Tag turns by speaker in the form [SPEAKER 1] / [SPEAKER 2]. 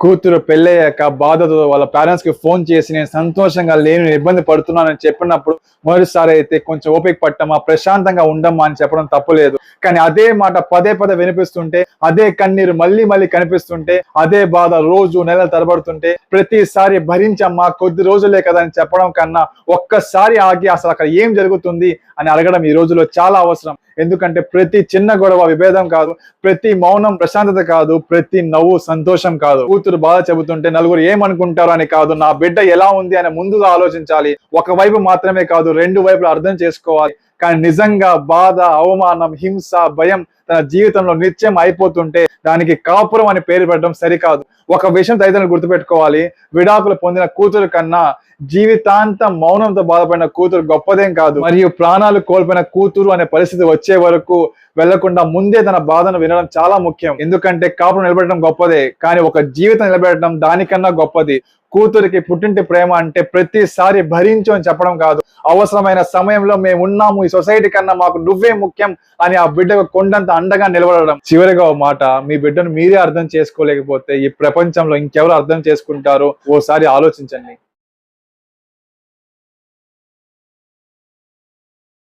[SPEAKER 1] కూతురు పెళ్ళయ్యాక బాధతో వాళ్ళ పేరెంట్స్ కి ఫోన్ చేసి నేను సంతోషంగా లేను, ఇబ్బంది పడుతున్నానని చెప్పినప్పుడు మొదటిసారి అయితే కొంచెం ఓపిక పట్టమా, ప్రశాంతంగా ఉండమ్మా అని చెప్పడం తప్పులేదు. కానీ అదే మాట పదే పదే వినిపిస్తుంటే, అదే కన్నీరు మళ్ళీ మళ్ళీ కనిపిస్తుంటే, అదే బాధ రోజు నెలలు తరబడుతుంటే ప్రతిసారి భరించమ్మా కొద్ది రోజులే కదా అని చెప్పడం కన్నా ఒక్కసారి ఆగి అసలు అక్కడ ఏం జరుగుతుంది అని అడగడం ఈ రోజులో చాలా అవసరం. ఎందుకంటే ప్రతి చిన్న గొడవ విభేదం కాదు, ప్రతి మౌనం ప్రశాంతత కాదు, ప్రతి నవ్వు సంతోషం కాదు. కూతురు బాధ చెబుతుంటే నలుగురు ఏమనుకుంటారు అని కాదు, నా బిడ్డ ఎలా ఉంది అని ముందుగా ఆలోచించాలి. ఒకవైపు మాత్రమే కాదు, రెండు వైపులు అర్థం చేసుకోవాలి. కానీ నిజంగా బాధ, అవమానం, హింస, భయం తన జీవితంలో నిత్యం అయిపోతుంటే దానికి కాపురం అని పేరు పెట్టడం సరికాదు. ఒక విషయం తల్లిదండ్రులు గుర్తుపెట్టుకోవాలి, విడాకులు పొందిన కూతురు కన్నా జీవితాంతం మౌనంతో బాధపడిన కూతురు గొప్పదేం కాదు. మరియు ప్రాణాలు కోల్పోయిన కూతురు అనే పరిస్థితి వచ్చే వరకు వెళ్లకుండా ముందే తన బాధను వినడం చాలా ముఖ్యం. ఎందుకంటే కాపురం నిలబెట్టడం గొప్పదే, కానీ ఒక జీవితం నిలబెట్టడం దానికన్నా గొప్పది. కూతురికి పుట్టింటి ప్రేమ అంటే ప్రతిసారి భరించు అని చెప్పడం కాదు, అవసరమైన సమయంలో మేము ఉన్నాము, ఈ సొసైటీ కన్నా మాకు నువ్వే ముఖ్యం అని ఆ బిడ్డకు కొండంత అండగా నిలబడడం. చివరిగా ఓ మాట, మీ బిడ్డను మీరే అర్థం చేసుకోలేకపోతే ఈ ప్రపంచంలో ఇంకెవరు అర్థం చేసుకుంటారో ఓసారి ఆలోచించండి.